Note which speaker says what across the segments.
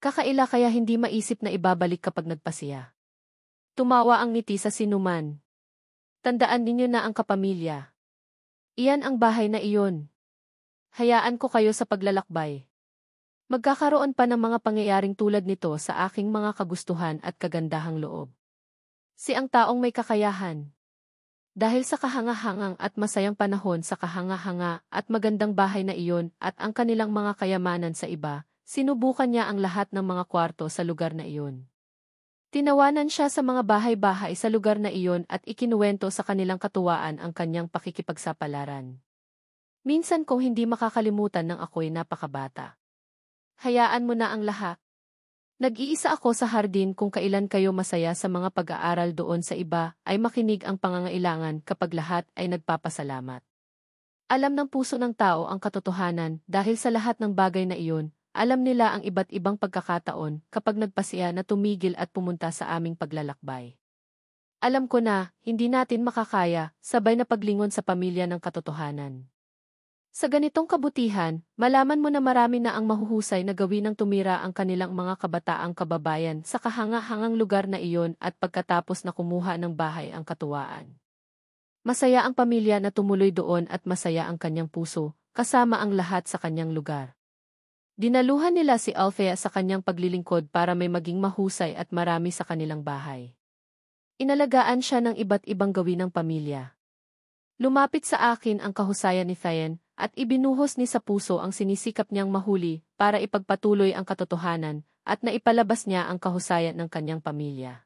Speaker 1: Kakaila kaya hindi maisip na ibabalik kapag nagpasiya. Tumawa ang ngiti sa sinuman. Tandaan ninyo na ang kapamilya. Iyan ang bahay na iyon. Hayaan ko kayo sa paglalakbay. Magkakaroon pa ng mga pangyayaring tulad nito sa aking mga kagustuhan at kagandahang loob. Si ang taong may kakayahan. Dahil sa kahangahangang at masayang panahon sa kahanga-hanga at magandang bahay na iyon at ang kanilang mga kayamanan sa iba, sinubukan niya ang lahat ng mga kwarto sa lugar na iyon. Tinawanan siya sa mga bahay-bahay sa lugar na iyon at ikinuwento sa kanilang katuwaan ang kanyang pakikipagsapalaran. Minsan kong hindi makakalimutan ng ako'y napakabata. Hayaan mo na ang lahat. Nag-iisa ako sa hardin kung kailan kayo masaya sa mga pag-aaral doon sa iba ay makinig ang pangangailangan kapag lahat ay nagpapasalamat. Alam ng puso ng tao ang katotohanan dahil sa lahat ng bagay na iyon, alam nila ang iba't ibang pagkakataon kapag nagpasiya na tumigil at pumunta sa aming paglalakbay. Alam ko na, hindi natin makakaya, sabay na paglingon sa pamilya ng katotohanan. Sa ganitong kabutihan, malaman mo na marami na ang mahuhusay na gawin ng tumira ang kanilang mga kabataang kababayan sa kahanga-hangang lugar na iyon at pagkatapos na kumuha ng bahay ang katuwaan. Masaya ang pamilya na tumuloy doon at masaya ang kanyang puso, kasama ang lahat sa kanyang lugar. Dinaluhan nila si Althea sa kanyang paglilingkod para may maging mahusay at marami sa kanilang bahay. Inalagaan siya ng iba't ibang gawin ng pamilya. Lumapit sa akin ang kahusayan ni Thien, at ibinuhos ni sa puso ang sinisikap niyang mahuli para ipagpatuloy ang katotohanan at naipalabas niya ang kahusayan ng kanyang pamilya.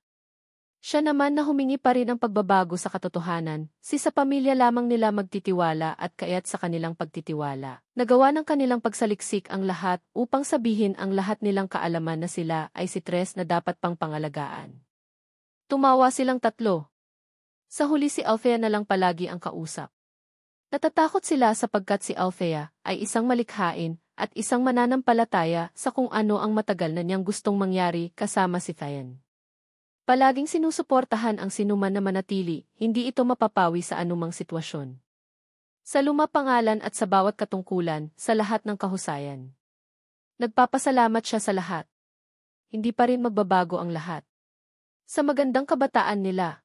Speaker 1: Siya naman na humingi pa rin ang pagbabago sa katotohanan, sa pamilya lamang nila magtitiwala at kaya't sa kanilang pagtitiwala. Nagawa ng kanilang pagsaliksik ang lahat upang sabihin ang lahat nilang kaalaman na sila ay si Tres na dapat pang pangalagaan. Tumawa silang tatlo. Sa huli si Althea na lang palagi ang kausap. Natatakot sila sapagkat si Althea ay isang malikhain at isang mananampalataya sa kung ano ang matagal na niyang gustong mangyari kasama si Thien. Palaging sinusuportahan ang sinuman na manatili, hindi ito mapapawi sa anumang sitwasyon. Sa lumapangalan at sa bawat katungkulan, sa lahat ng kahusayan. Nagpapasalamat siya sa lahat. Hindi pa rin magbabago ang lahat. Sa magandang kabataan nila.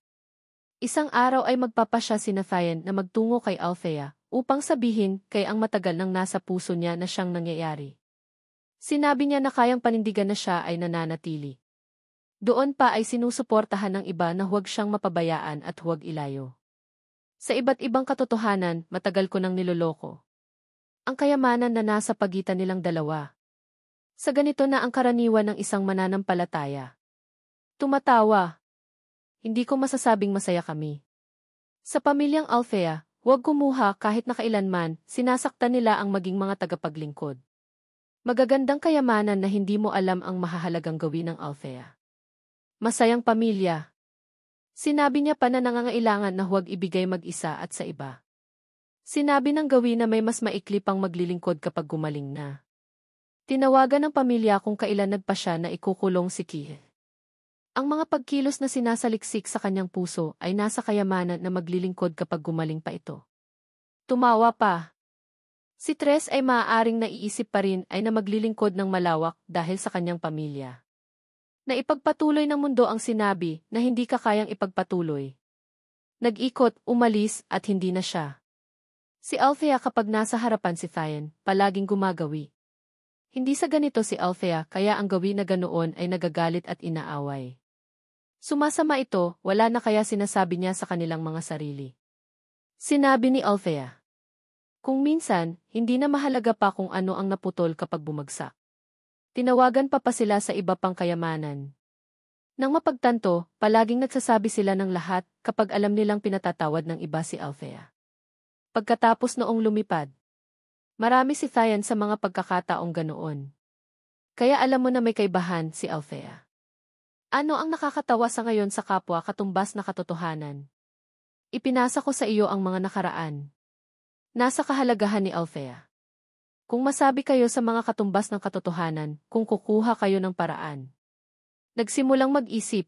Speaker 1: Isang araw ay magpapasya si Thien na magtungo kay Althea upang sabihin kay ang matagal nang nasa puso niya na siyang nangyayari. Sinabi niya na kayang panindigan na siya ay nananatili. Doon pa ay sinusuportahan ng iba na huwag siyang mapabayaan at huwag ilayo. Sa iba't ibang katotohanan, matagal ko nang niloloko. Ang kayamanan na nasa pagitan nilang dalawa. Sa ganito na ang karaniwan ng isang mananampalataya. Tumatawa. Hindi ko masasabing masaya kami. Sa pamilyang Althea, huwag kumuha kahit na kailanman, sinasaktan nila ang maging mga tagapaglingkod. Magagandang kayamanan na hindi mo alam ang mahahalagang gawin ng Althea. Masayang pamilya. Sinabi niya pa na nangangailangan na huwag ibigay mag-isa at sa iba. Sinabi ng gawin na may mas maikli pang maglilingkod kapag gumaling na. Tinawagan ng pamilya kung kailan nagpa siya na ikukulong si Kie. Ang mga pagkilos na sinasaliksik sa kanyang puso ay nasa kayamanan na maglilingkod kapag gumaling pa ito. Tumawa pa. Si Tres ay maaaring naiisip pa rin ay na maglilingkod ng malawak dahil sa kanyang pamilya. Na ipagpatuloy ng mundo ang sinabi na hindi kakayang ipagpatuloy. Nag-ikot, umalis at hindi na siya. Si Althea kapag nasa harapan si Thien, palaging gumagawi. Hindi sa ganito si Althea kaya ang gawin na ganoon ay nagagalit at inaaway. Sumasama ito, wala na kaya sinasabi niya sa kanilang mga sarili. Sinabi ni Althea. Kung minsan, hindi na mahalaga pa kung ano ang naputol kapag bumagsak. Tinawagan pa sila sa iba pang kayamanan. Nang mapagtanto, palaging nagsasabi sila ng lahat kapag alam nilang pinatatawad ng iba si Althea. Pagkatapos noong lumipad, marami si Thien sa mga pagkakataong ganoon. Kaya alam mo na may kaibahan si Althea. Ano ang nakakatawa sa ngayon sa kapwa katumbas na katotohanan? Ipinasa ko sa iyo ang mga nakaraan. Nasa kahalagahan ni Althea. Kung masabi kayo sa mga katumbas ng katotohanan, kung kukuha kayo ng paraan. Nagsimulang mag-isip.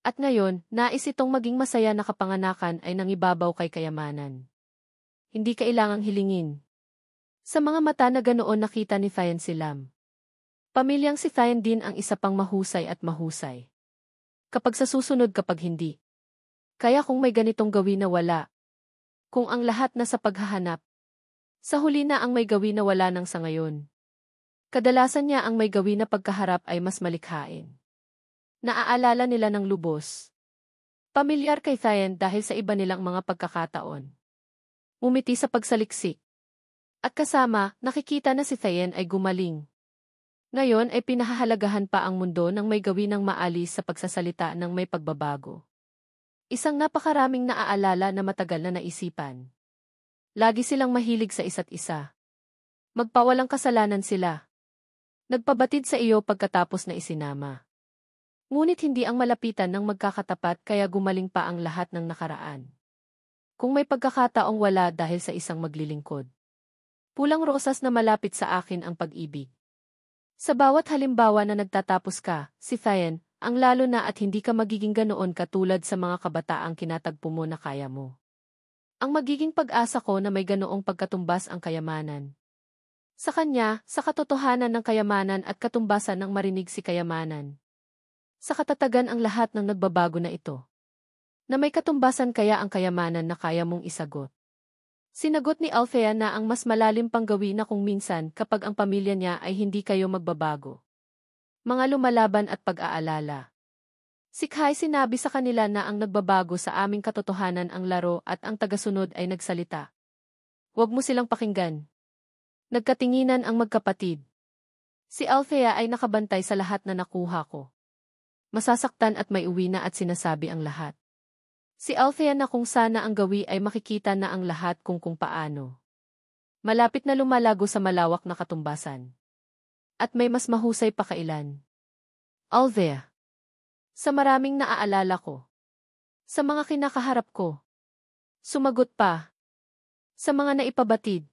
Speaker 1: At ngayon, nais itong maging masaya na kapanganakan ay nangibabaw kay kayamanan. Hindi kailangang hilingin. Sa mga mata na ganoon nakita ni Thien si Lam. Pamilyang si Thien din ang isa pang mahusay at mahusay. Kapag sa susunod kapag hindi. Kaya kung may ganitong gawin na wala. Kung ang lahat na sa paghahanap. Sa huli na ang may gawin na wala nang sa ngayon. Kadalasan niya ang may gawin na pagkaharap ay mas malikhain. Naaalala nila ng lubos. Pamilyar kay Thien dahil sa iba nilang mga pagkakataon. Umiti sa pagsaliksik. At kasama, nakikita na si Thien ay gumaling. Ngayon ay pinahahalagahan pa ang mundo ng may gawin ng maalis sa pagsasalita ng may pagbabago. Isang napakaraming naaalala na matagal na naisipan. Lagi silang mahilig sa isa't isa. Magpawalang kasalanan sila. Nagpabatid sa iyo pagkatapos na isinama. Ngunit hindi ang malapitan ng magkakatapat kaya gumaling pa ang lahat ng nakaraan. Kung may pagkakataong wala dahil sa isang maglilingkod. Pulang rosas na malapit sa akin ang pag-ibig. Sa bawat halimbawa na nagtatapos ka, si Thien, ang lalo na at hindi ka magiging ganoon katulad sa mga kabataang kinatagpo mo na kaya mo. Ang magiging pag-asa ko na may ganoong pagkatumbas ang kayamanan. Sa kanya, sa katotohanan ng kayamanan at katumbasan ng marinig si kayamanan. Sa katatagan ang lahat ng nagbabago na ito. Na may katumbasan kaya ang kayamanan na kaya mong isagot. Sinagot ni Althea na ang mas malalim pang gawin na kung minsan kapag ang pamilya niya ay hindi kayo magbabago. Mga lumalaban at pag-aalala. Si Kai sinabi sa kanila na ang nagbabago sa aming katotohanan ang laro at ang tagasunod ay nagsalita. Huwag mo silang pakinggan. Nagkatinginan ang magkapatid. Si Althea ay nakabantay sa lahat na nakuha ko. Masasaktan at may uwi na at sinasabi ang lahat. Si Althea na kung sana ang gawi ay makikita na ang lahat kung paano. Malapit na lumalago sa malawak na katumbasan. At may mas mahusay pa kailan. Althea. Sa maraming naaalala ko. Sa mga kinakaharap ko. Sumagot pa. Sa mga naipabatid.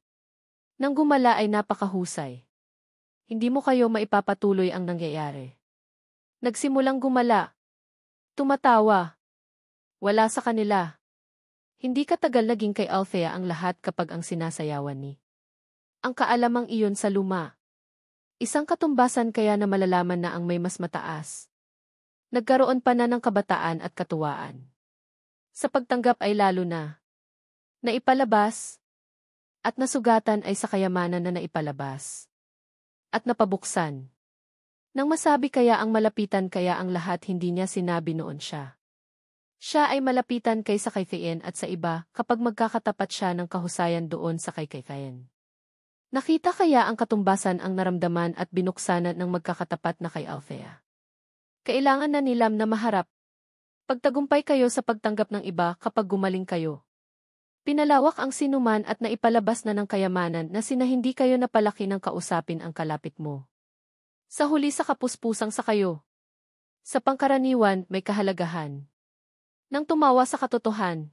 Speaker 1: Nang gumala ay napakahusay. Hindi mo kayo maipapatuloy ang nangyayari. Nagsimulang gumala. Tumatawa. Wala sa kanila. Hindi katagal naging kay Althea ang lahat kapag ang sinasayawan ni. Ang kaalamang iyon sa luma. Isang katumbasan kaya na malalaman na ang may mas mataas. Nagkaroon pa na ng kabataan at katuwaan. Sa pagtanggap ay lalo na. Naipalabas. At nasugatan ay sa kayamanan na naipalabas. At napabuksan. Nang masabi kaya ang malapitan kaya ang lahat hindi niya sinabi noon siya. Siya ay malapitan kaysa kay Thien at sa iba kapag magkakatapat siya ng kahusayan doon sa kay Thien. Nakita kaya ang katumbasan ang naramdaman at binuksanan ng magkakatapat na kay Althea. Kailangan na nilam na maharap. Pagtagumpay kayo sa pagtanggap ng iba kapag gumaling kayo. Pinalawak ang sinuman at naipalabas na ng kayamanan na hindi kayo napalaki ng kausapin ang kalapit mo. Sa huli sa kapuspusang sa kayo. Sa pangkaraniwan may kahalagahan. Nang tumawa sa katotohan,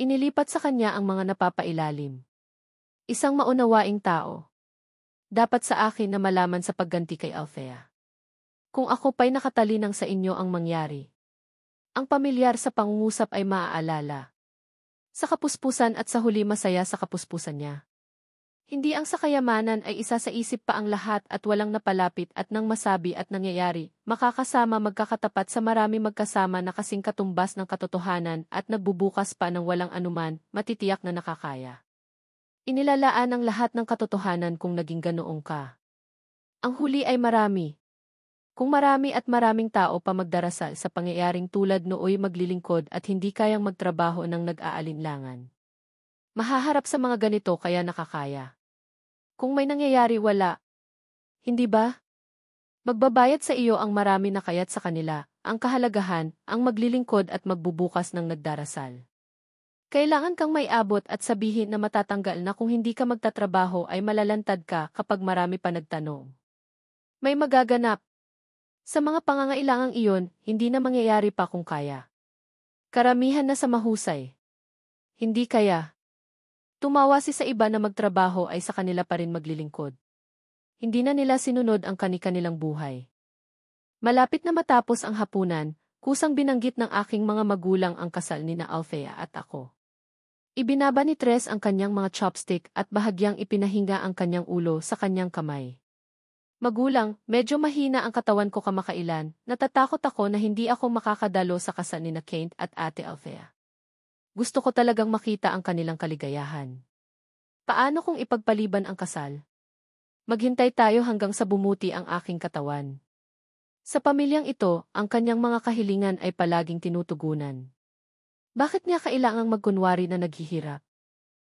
Speaker 1: inilipat sa kanya ang mga napapailalim. Isang maunawaing tao. Dapat sa akin na malaman sa pagganti kay Althea. Kung ako pa'y nakatalinang sa inyo ang mangyari. Ang pamilyar sa pangungusap ay maaalala. Sa kapuspusan at sa huli masaya sa kapuspusan niya. Hindi ang sa kayamanan ay isa sa isip pa ang lahat at walang napalapit at nang masabi at nangyayari, makakasama magkakatapat sa marami magkasama na kasing katumbas ng katotohanan at nagbubukas pa ng walang anuman, matitiyak na nakakaya. Inilalaan ang lahat ng katotohanan kung naging ganoong ka. Ang huli ay marami. Kung marami at maraming tao pa magdarasal sa pangyayaring tulad nooy maglilingkod at hindi kayang magtrabaho ng nag-aalinlangan. Mahaharap sa mga ganito kaya nakakaya. Kung may nangyayari wala. Hindi ba? Magbabayad sa iyo ang marami na kaya't sa kanila, ang kahalagahan, ang maglilingkod at magbubukas ng nagdarasal. Kailangan kang may abot at sabihin na matatanggal na kung hindi ka magtatrabaho ay malalantad ka kapag marami pa nagtanong. May magaganap. Sa mga pangangailangang iyon, hindi na mangyayari pa kung kaya. Karamihan na sa mahusay. Hindi kaya. Tumawa si sa iba na magtrabaho ay sa kanila pa rin maglilingkod. Hindi na nila sinunod ang kani-kanilang buhay. Malapit na matapos ang hapunan, kusang binanggit ng aking mga magulang ang kasal ni na Althea at ako. Ibinaba ni Tres ang kanyang mga chopstick at bahagyang ipinahinga ang kanyang ulo sa kanyang kamay. Magulang, medyo mahina ang katawan ko kamakailan, natatakot ako na hindi ako makakadalo sa kasal ni na Kent at Ate Althea. Gusto ko talagang makita ang kanilang kaligayahan. Paano kung ipagpaliban ang kasal? Maghintay tayo hanggang sa bumuti ang aking katawan. Sa pamilyang ito, ang kanyang mga kahilingan ay palaging tinutugunan. Bakit niya kailangang magkunwari na naghihirap?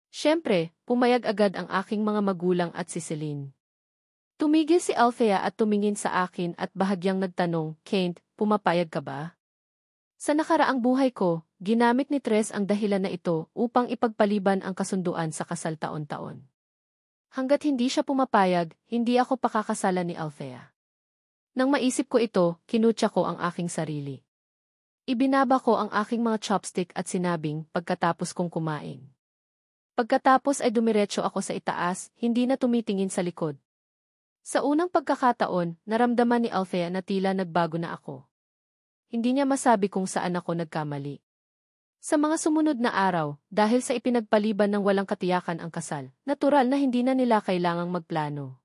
Speaker 1: Siyempre, pumayag agad ang aking mga magulang at si Celine. Tumigil si Althea at tumingin sa akin at bahagyang nagtanong, Kent, pumapayag ka ba? Sa nakaraang buhay ko, ginamit ni Tres ang dahilan na ito upang ipagpaliban ang kasunduan sa kasal taon-taon. Hanggat hindi siya pumapayag, hindi ako pakakasalan ni Althea. Nang maisip ko ito, kinutya ko ang aking sarili. Ibinaba ko ang aking mga chopstick at sinabing pagkatapos kong kumain. Pagkatapos ay dumiretso ako sa itaas, hindi na tumitingin sa likod. Sa unang pagkakataon, naramdaman ni Althea na tila nagbago na ako. Hindi niya masabi kung saan ako nagkamali. Sa mga sumunod na araw, dahil sa ipinagpaliban ng walang katiyakan ang kasal, natural na hindi na nila kailangang magplano.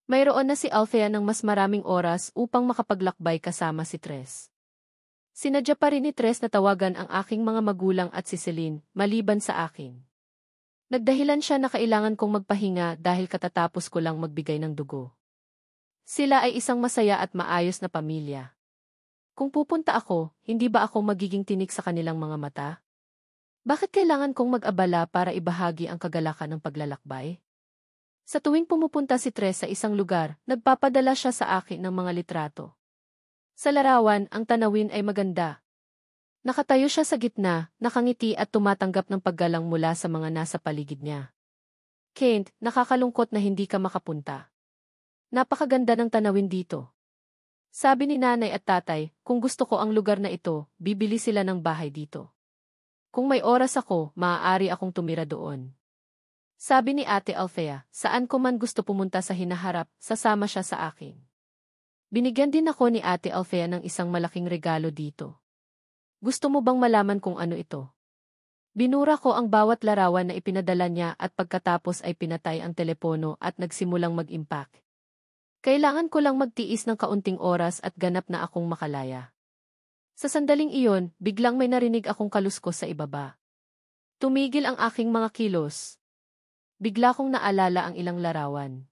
Speaker 1: Mayroon na si Althea ng mas maraming oras upang makapaglakbay kasama si Tres. Sinadya pa rin ni Tres na tawagan ang aking mga magulang at si Celine, maliban sa akin. Nagdahilan siya na kailangan kong magpahinga dahil katatapos ko lang magbigay ng dugo. Sila ay isang masaya at maayos na pamilya. Kung pupunta ako, hindi ba ako magiging tinik sa kanilang mga mata? Bakit kailangan kong mag-abala para ibahagi ang kagalakan ng paglalakbay? Sa tuwing pumupunta si Tres sa isang lugar, nagpapadala siya sa akin ng mga litrato. Sa larawan, ang tanawin ay maganda. Nakatayo siya sa gitna, nakangiti at tumatanggap ng paggalang mula sa mga nasa paligid niya. Kent, nakakalungkot na hindi ka makapunta. Napakaganda ng tanawin dito. Sabi ni nanay at tatay, kung gusto ko ang lugar na ito, bibili sila ng bahay dito. Kung may oras ako, maaari akong tumira doon. Sabi ni Ate Althea, saan ko man gusto pumunta sa hinaharap, sasama siya sa akin. Binigyan din ako ni Ate Althea ng isang malaking regalo dito. Gusto mo bang malaman kung ano ito? Binura ko ang bawat larawan na ipinadala niya at pagkatapos ay pinatay ang telepono at nagsimulang mag-impact. Kailangan ko lang magtiis ng kaunting oras at ganap na akong makalaya. Sa sandaling iyon, biglang may narinig akong kaluskos sa ibaba. Tumigil ang aking mga kilos. Bigla kong naalala ang ilang larawan.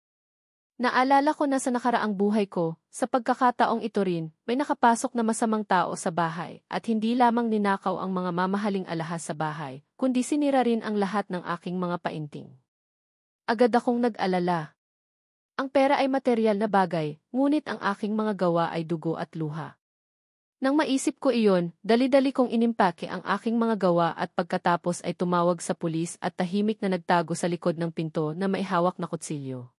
Speaker 1: Naalala ko na sa nakaraang buhay ko, sa pagkakataong ito rin, may nakapasok na masamang tao sa bahay at hindi lamang ninakaw ang mga mamahaling alahas sa bahay, kundi sinira rin ang lahat ng aking mga painting. Agad akong nag-alala. Ang pera ay materyal na bagay, ngunit ang aking mga gawa ay dugo at luha. Nang maisip ko iyon, dali-dali kong inimpake ang aking mga gawa at pagkatapos ay tumawag sa pulis at tahimik na nagtago sa likod ng pinto na may hawak na kutsilyo.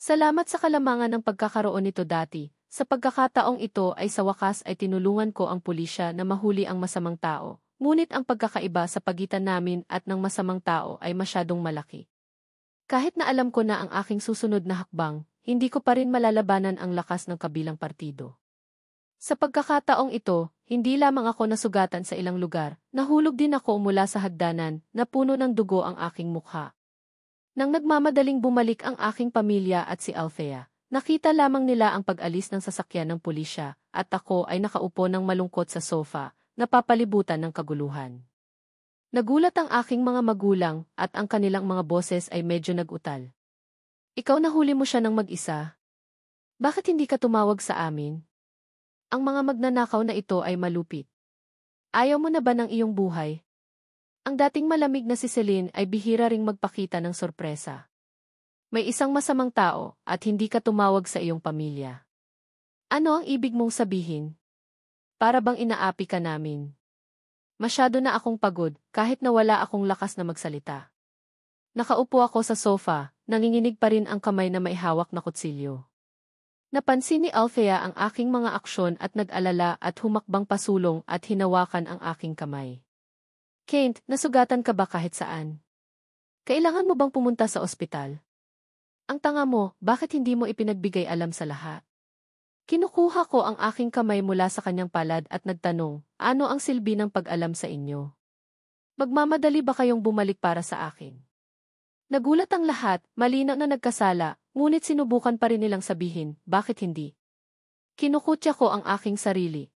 Speaker 1: Salamat sa kalamangan ng pagkakaroon nito dati, sa pagkakataong ito ay sa wakas ay tinulungan ko ang pulisya na mahuli ang masamang tao, ngunit ang pagkakaiba sa pagitan namin at ng masamang tao ay masyadong malaki. Kahit na alam ko na ang aking susunod na hakbang, hindi ko pa rin malalabanan ang lakas ng kabilang partido. Sa pagkakataong ito, hindi lamang ako nasugatan sa ilang lugar, nahulog din ako mula sa hagdanan na puno ng dugo ang aking mukha. Nang nagmamadaling bumalik ang aking pamilya at si Althea, nakita lamang nila ang pag-alis ng sasakyan ng pulisya at ako ay nakaupo ng malungkot sa sofa, napapalibutan ng kaguluhan. Nagulat ang aking mga magulang at ang kanilang mga boses ay medyo nag-utal. Ikaw nahuli mo siya ng mag-isa? Bakit hindi ka tumawag sa amin? Ang mga magnanakaw na ito ay malupit. Ayaw mo na ba ng iyong buhay? Ang dating malamig na si Celine ay bihira ring magpakita ng sorpresa. May isang masamang tao at hindi ka tumawag sa iyong pamilya. Ano ang ibig mong sabihin? Para bang inaapi ka namin? Masyado na akong pagod kahit na wala akong lakas na magsalita. Nakaupo ako sa sofa, nanginginig pa rin ang kamay na may hawak na kutsilyo. Napansin ni Althea ang aking mga aksyon at nag-alala at humakbang pasulong at hinawakan ang aking kamay. Kent, nasugatan ka ba kahit saan? Kailangan mo bang pumunta sa ospital? Ang tanga mo, bakit hindi mo ipinagbigay alam sa lahat? Kinukuha ko ang aking kamay mula sa kanyang palad at nagtanong, ano ang silbi ng pag-alam sa inyo? Magmamadali ba kayong bumalik para sa akin? Nagulat ang lahat, malinaw na nagkasala, ngunit sinubukan pa rin nilang sabihin, bakit hindi? Kinukutya ko ang aking sarili.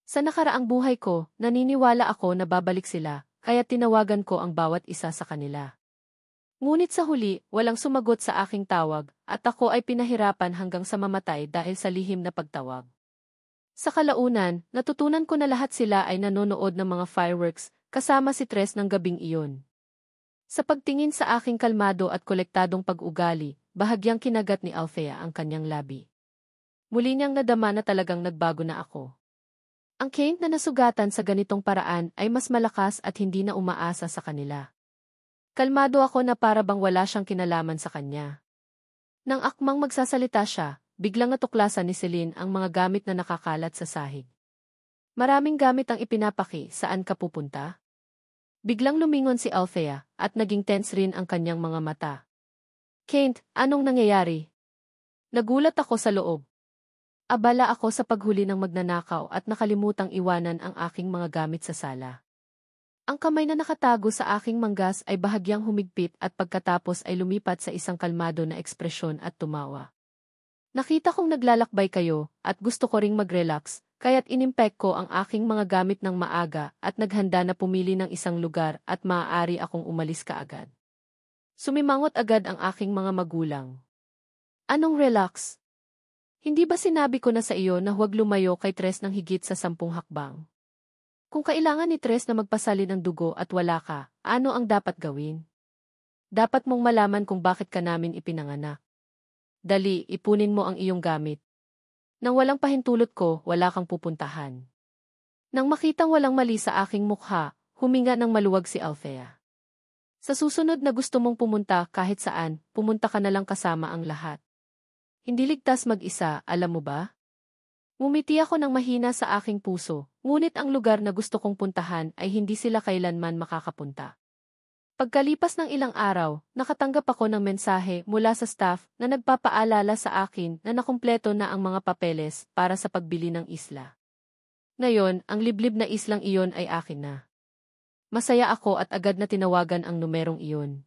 Speaker 1: Sa nakaraang buhay ko, naniniwala ako na babalik sila, kaya tinawagan ko ang bawat isa sa kanila. Ngunit sa huli, walang sumagot sa aking tawag, at ako ay pinahirapan hanggang sa mamatay dahil sa lihim na pagtawag. Sa kalaunan, natutunan ko na lahat sila ay nanonood ng mga fireworks, kasama si Tres ng gabing iyon. Sa pagtingin sa aking kalmado at kolektadong pag-ugali, bahagyang kinagat ni Althea ang kanyang labi. Muli niyang nadama na talagang nagbago na ako. Ang Kent na nasugatan sa ganitong paraan ay mas malakas at hindi na umaasa sa kanila. Kalmado ako na para bang wala siyang kinalaman sa kanya. Nang akmang magsasalita siya, biglang natuklasan ni Celine ang mga gamit na nakakalat sa sahig. Maraming gamit ang ipinapaki, saan ka pupunta? Biglang lumingon si Althea, at naging tense rin ang kanyang mga mata. Kent, anong nangyayari? Nagulat ako sa loob. Abala ako sa paghuli ng magnanakaw at nakalimutang iwanan ang aking mga gamit sa sala. Ang kamay na nakatago sa aking manggas ay bahagyang humigpit at pagkatapos ay lumipat sa isang kalmado na ekspresyon at tumawa. Nakita kong naglalakbay kayo at gusto ko ring mag-relax, kaya't inimpek ko ang aking mga gamit ng maaga at naghanda na pumili ng isang lugar at maaari akong umalis kaagad. Sumimangot agad ang aking mga magulang. Anong relax? Hindi ba sinabi ko na sa iyo na huwag lumayo kay Tres ng higit sa 10 hakbang? Kung kailangan ni Tres na magpasalin ng dugo at wala ka, ano ang dapat gawin? Dapat mong malaman kung bakit ka namin ipinanganak. Dali, ipunin mo ang iyong gamit. Nang walang pahintulot ko, wala kang pupuntahan. Nang makitang walang mali sa aking mukha, huminga ng maluwag si Althea. Sa susunod na gusto mong pumunta kahit saan, pumunta ka na lang kasama ang lahat. Hindi ligtas mag-isa, alam mo ba? Ngumiti ako ng mahina sa aking puso, ngunit ang lugar na gusto kong puntahan ay hindi sila kailanman makakapunta. Pagkalipas ng ilang araw, nakatanggap ako ng mensahe mula sa staff na nagpapaalala sa akin na nakumpleto na ang mga papeles para sa pagbili ng isla. Ngayon, ang liblib na islang iyon ay akin na. Masaya ako at agad na tinawagan ang numerong iyon.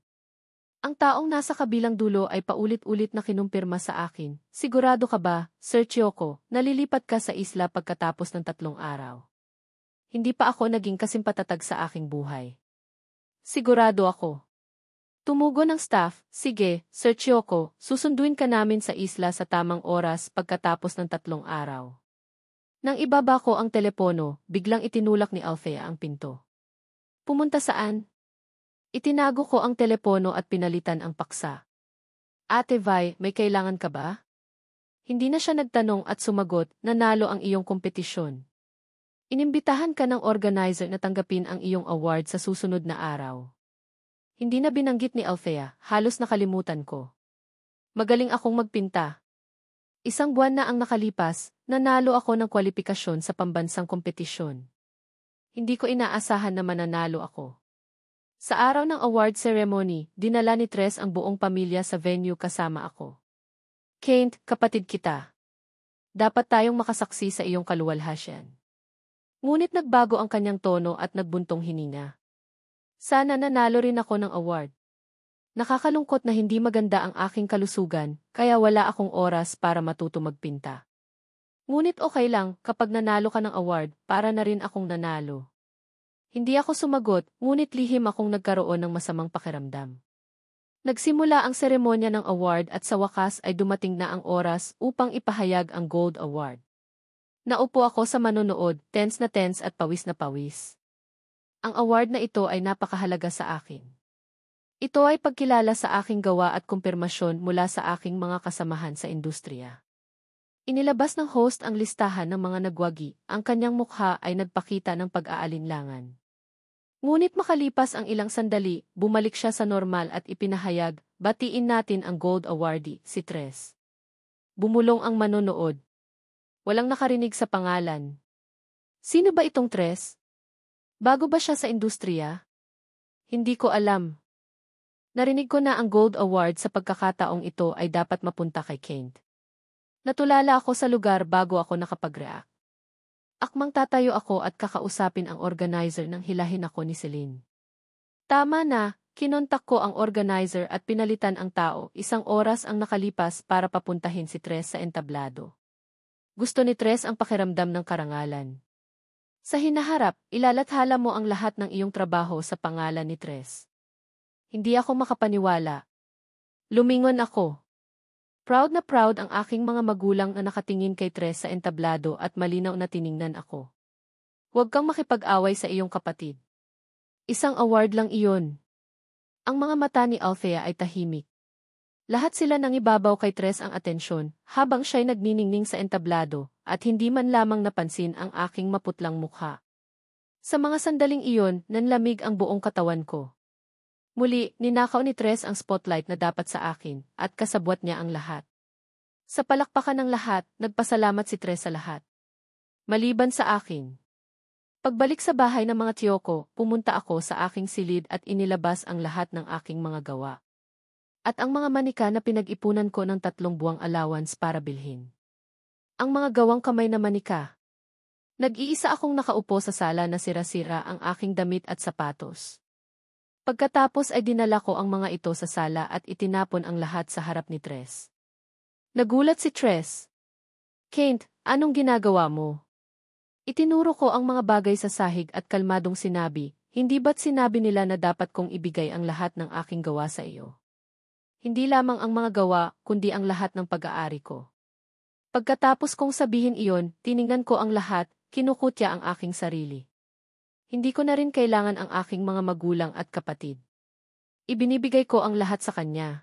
Speaker 1: Ang taong nasa kabilang dulo ay paulit-ulit na kinumpirma sa akin, sigurado ka ba, Sir Chiyoko, nalilipat ka sa isla pagkatapos ng 3 araw? Hindi pa ako naging kasimpatatag sa aking buhay. Sigurado ako. Tumugon ng staff, sige, Sir Chiyoko, susunduin ka namin sa isla sa tamang oras pagkatapos ng 3 araw. Nang ibaba ko ang telepono, biglang itinulak ni Althea ang pinto. Pumunta saan? Itinago ko ang telepono at pinalitan ang paksa. Ate Vi, may kailangan ka ba? Hindi na siya nagtanong at sumagot, nanalo ang iyong kompetisyon. Inimbitahan ka ng organizer na tanggapin ang iyong award sa susunod na araw. Hindi na binanggit ni Althea, halos nakalimutan ko. Magaling akong magpinta. 1 buwan na ang nakalipas, nanalo ako ng kwalipikasyon sa pambansang kompetisyon. Hindi ko inaasahan na mananalo ako. Sa araw ng award ceremony, dinala ni Tres ang buong pamilya sa venue kasama ako. Kent, kapatid kita. Dapat tayong makasaksi sa iyong kaluwalhasyan. Ngunit nagbago ang kanyang tono at nagbuntong hininga. Sana nanalo rin ako ng award. Nakakalungkot na hindi maganda ang aking kalusugan, kaya wala akong oras para matuto magpinta. Ngunit okay lang kapag nanalo ka ng award, para na rin akong nanalo. Hindi ako sumagot, ngunit lihim akong nagkaroon ng masamang pakiramdam. Nagsimula ang seremonya ng award at sa wakas ay dumating na ang oras upang ipahayag ang Gold Award. Naupo ako sa manonood, tense na tense at pawis na pawis. Ang award na ito ay napakahalaga sa akin. Ito ay pagkilala sa aking gawa at kumpirmasyon mula sa aking mga kasamahan sa industriya. Inilabas ng host ang listahan ng mga nagwagi, ang kanyang mukha ay nagpakita ng pag-aalinlangan. Ngunit makalipas ang ilang sandali, bumalik siya sa normal at ipinahayag, batiin natin ang Gold Awardee, si Tres. Bumulong ang manonood. Walang nakarinig sa pangalan. Sino ba itong Tres? Bago ba siya sa industriya? Hindi ko alam. Narinig ko na ang Gold Award sa pagkakataong ito ay dapat mapunta kay Kent. Natulala ako sa lugar bago ako nakapag-react. Akmang tatayo ako at kakausapin ang organizer nang hilahin ako ni Celine. Tama na, Kinontak ko ang organizer at pinalitan ang tao. 1 oras ang nakalipas para papuntahin si Tres sa entablado. Gusto ni Tres ang pakiramdam ng karangalan. Sa hinaharap, ilalathala mo ang lahat ng iyong trabaho sa pangalan ni Tres. Hindi ako makapaniwala. Lumingon ako. Proud na proud ang aking mga magulang na nakatingin kay Tres sa entablado at malinaw na tiningnan ako. Huwag kang makipag-away sa iyong kapatid. Isang award lang iyon. Ang mga mata ni Althea ay tahimik. Lahat sila nangibabaw kay Tres ang atensyon, habang siya'y nagniningning sa entablado, at hindi man lamang napansin ang aking maputlang mukha. Sa mga sandaling iyon, nanlamig ang buong katawan ko. Muli, ninakaw ni Tres ang spotlight na dapat sa akin, at kasabwat niya ang lahat. Sa palakpakan ng lahat, nagpasalamat si Tres sa lahat. Maliban sa akin. Pagbalik sa bahay ng mga tiyo ko, pumunta ako sa aking silid at inilabas ang lahat ng aking mga gawa. At ang mga manika na pinag-ipunan ko ng 3 buwang allowance para bilhin. Ang mga gawang kamay na manika. Nag-iisa akong nakaupo sa sala na sira-sira ang aking damit at sapatos. Pagkatapos ay dinala ko ang mga ito sa sala at itinapon ang lahat sa harap ni Tres. Nagulat si Tres. Kent, anong ginagawa mo? Itinuro ko ang mga bagay sa sahig at kalmadong sinabi, hindi ba't sinabi nila na dapat kong ibigay ang lahat ng aking gawa sa iyo? Hindi lamang ang mga gawa, kundi ang lahat ng pag-aari ko. Pagkatapos kong sabihin iyon, tiningnan ko ang lahat, kinukutya ang aking sarili. Hindi ko na rin kailangan ang aking mga magulang at kapatid. Ibinibigay ko ang lahat sa kanya.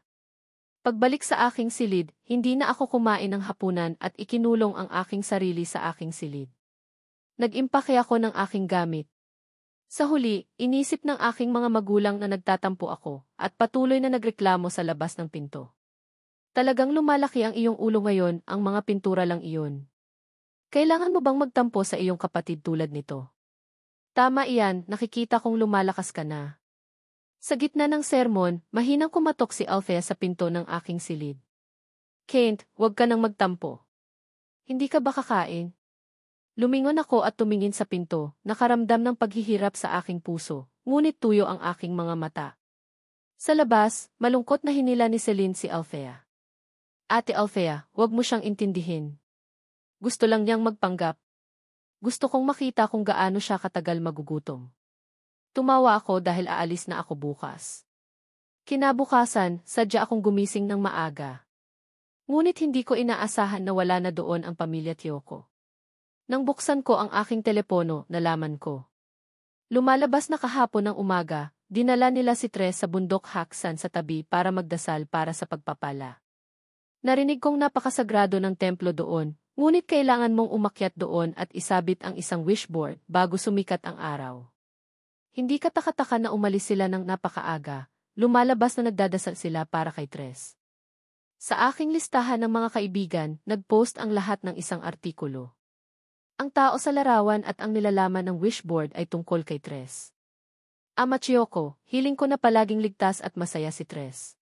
Speaker 1: Pagbalik sa aking silid, hindi na ako kumain ng hapunan at ikinulong ang aking sarili sa aking silid. Nag-impake ako ng aking gamit. Sa huli, inisip ng aking mga magulang na nagtatampo ako at patuloy na nagreklamo sa labas ng pinto. Talagang lumalaki ang iyong ulo ngayon, ang mga pintura lang iyon. Kailangan mo bang magtampo sa iyong kapatid tulad nito? Tama iyan, nakikita kong lumalakas ka na. Sa gitna ng sermon, mahinang kumatok si Althea sa pinto ng aking silid. Kent, huwag ka nang magtampo. Hindi ka ba kakain? Lumingon ako at tumingin sa pinto, nakaramdam ng paghihirap sa aking puso, ngunit tuyo ang aking mga mata. Sa labas, malungkot na hinila ni Celine si Althea. Ate Althea, huwag mo siyang intindihin. Gusto lang niyang magpanggap. Gusto kong makita kung gaano siya katagal magugutom. Tumawa ako dahil aalis na ako bukas. Kinabukasan, sadya akong gumising ng maaga. Ngunit hindi ko inaasahan na wala na doon ang pamilya Tiyoko. Nang buksan ko ang aking telepono, nalaman ko. Lumalabas na kahapon ng umaga, dinala nila si Tres sa bundok Haksan sa tabi para magdasal para sa pagpapala. Narinig kong napakasagrado ng templo doon, ngunit kailangan mong umakyat doon at isabit ang isang wishboard bago sumikat ang araw. Hindi katakataka na umalis sila ng napakaaga, lumalabas na nagdadasal sila para kay Tres. Sa aking listahan ng mga kaibigan, nagpost ang lahat ng isang artikulo. Ang tao sa larawan at ang nilalaman ng wishboard ay tungkol kay Tres. Ama Chiyoko, hiling ko na palaging ligtas at masaya si Tres.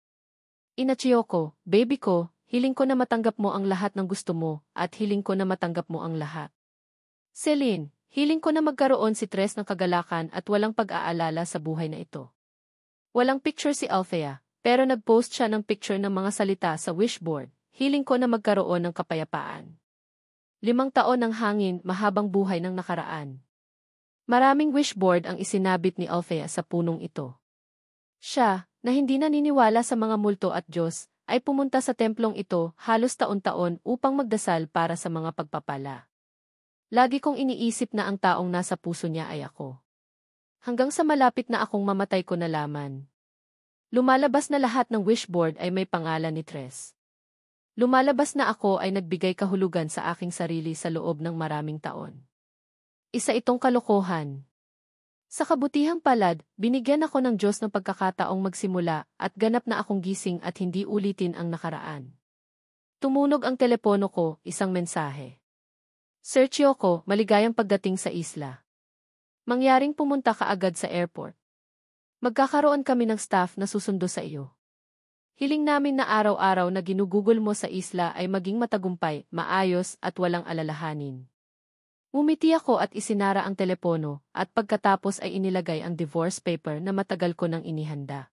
Speaker 1: Ina Chiyoko, baby ko, hiling ko na matanggap mo ang lahat ng gusto mo, at hiling ko na matanggap mo ang lahat. Celine, hiling ko na magkaroon si Tres ng kagalakan at walang pag-aalala sa buhay na ito. Walang picture si Althea, pero nag-post siya ng picture ng mga salita sa wishboard, hiling ko na magkaroon ng kapayapaan. 5 taon ng hangin, mahabang buhay ng nakaraan. Maraming wishboard ang isinabit ni Althea sa punong ito. Siya, na hindi naniniwala sa mga multo at Diyos, ay pumunta sa templong ito halos taon-taon upang magdasal para sa mga pagpapala. Lagi kong iniisip na ang taong nasa puso niya ay ako. Hanggang sa malapit na akong mamatay ko nalaman. Lumalabas na lahat ng wishboard ay may pangalan ni Tres. Lumalabas na ako ay nagbigay kahulugan sa aking sarili sa loob ng maraming taon. Isa itong kalokohan. Sa kabutihang palad, binigyan ako ng Diyos ng pagkakataong magsimula at ganap na akong gising at hindi ulitin ang nakaraan. Tumunog ang telepono ko, isang mensahe. Sir Chiyoko, maligayang pagdating sa isla. Mangyaring pumunta ka agad sa airport. Magkakaroon kami ng staff na susundo sa iyo. Hiling namin na araw-araw na ginugugol mo sa isla ay maging matagumpay, maayos at walang alalahanin. Umiti ako at isinara ang telepono at pagkatapos ay inilagay ang divorce paper na matagal ko nang inihanda.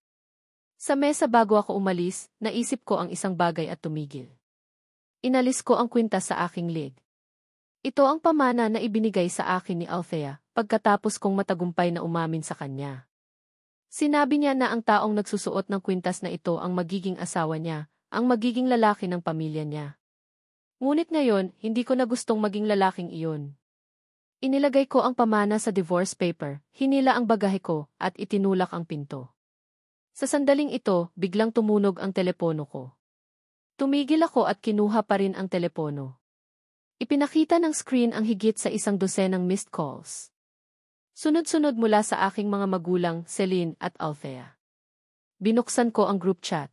Speaker 1: Sa mesa bago ako umalis, naisip ko ang isang bagay at tumigil. Inalis ko ang kwintas sa aking lid. Ito ang pamana na ibinigay sa akin ni Althea pagkatapos kong matagumpay na umamin sa kanya. Sinabi niya na ang taong nagsusuot ng kwintas na ito ang magiging asawa niya, ang magiging lalaki ng pamilya niya. Ngunit ngayon, hindi ko na gustong maging lalaking iyon. Inilagay ko ang pamana sa divorce paper, hinila ang bagahe ko, at itinulak ang pinto. Sa sandaling ito, biglang tumunog ang telepono ko. Tumigil ako at kinuha pa rin ang telepono. Ipinakita ng screen ang higit sa 100 missed calls. Sunod-sunod mula sa aking mga magulang, Celine at Althea. Binuksan ko ang group chat.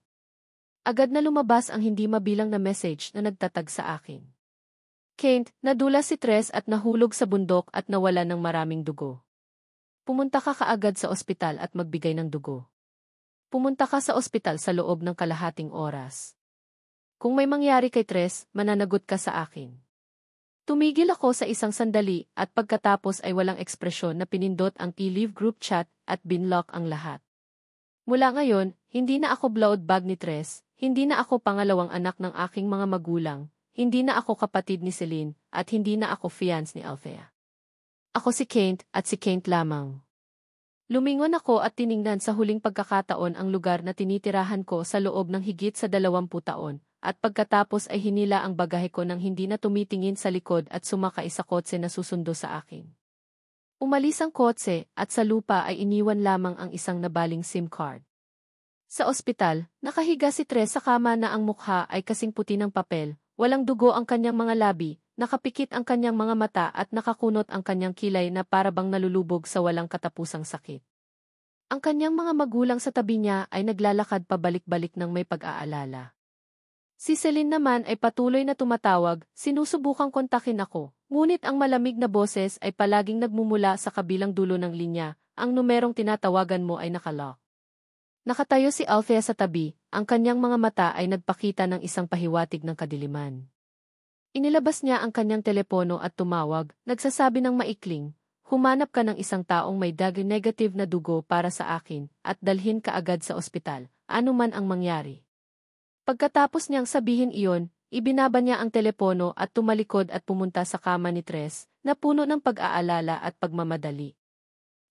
Speaker 1: Agad na lumabas ang hindi mabilang na message na nagtatag sa akin. Kent, nadulas si Tres at nahulog sa bundok at nawala ng maraming dugo. Pumunta ka kaagad sa ospital at magbigay ng dugo. Pumunta ka sa ospital sa loob ng kalahating oras. Kung may mangyari kay Tres, mananagot ka sa akin. Tumigil ako sa isang sandali at pagkatapos ay walang ekspresyon na pinindot ang i-leave group chat at binlock ang lahat. Mula ngayon, hindi na ako blood bag ni Tres, hindi na ako pangalawang anak ng aking mga magulang, hindi na ako kapatid ni Celine, at hindi na ako fiance ni Althea. Ako si Kent at si Kent lamang. Lumingon ako at tiningnan sa huling pagkakataon ang lugar na tinitirahan ko sa loob ng higit sa 20 taon. At pagkatapos ay hinila ang bagahe ko nang hindi na tumitingin sa likod at sumakay sa kotse na susundo sa akin. Umalis ang kotse at sa lupa ay iniwan lamang ang isang nabaling SIM card. Sa ospital, nakahiga si Tres sa kama na ang mukha ay kasing puti ng papel, walang dugo ang kanyang mga labi, nakapikit ang kanyang mga mata at nakakunot ang kanyang kilay na para bang nalulubog sa walang katapusang sakit. Ang kanyang mga magulang sa tabi niya ay naglalakad pabalik-balik ng may pag-aalala. Si Celine naman ay patuloy na tumatawag, sinusubukang kontakin ako, ngunit ang malamig na boses ay palaging nagmumula sa kabilang dulo ng linya, ang numerong tinatawagan mo ay nakalock. Nakatayo si Althea sa tabi, ang kanyang mga mata ay nagpakita ng isang pahiwatig ng kadiliman. Inilabas niya ang kanyang telepono at tumawag, nagsasabi ng maikling, humanap ka ng isang taong may negative na dugo para sa akin at dalhin ka agad sa ospital, anuman ang mangyari. Pagkatapos niyang sabihin iyon, ibinaba niya ang telepono at tumalikod at pumunta sa kama ni Tres, na puno ng pag-aalala at pagmamadali.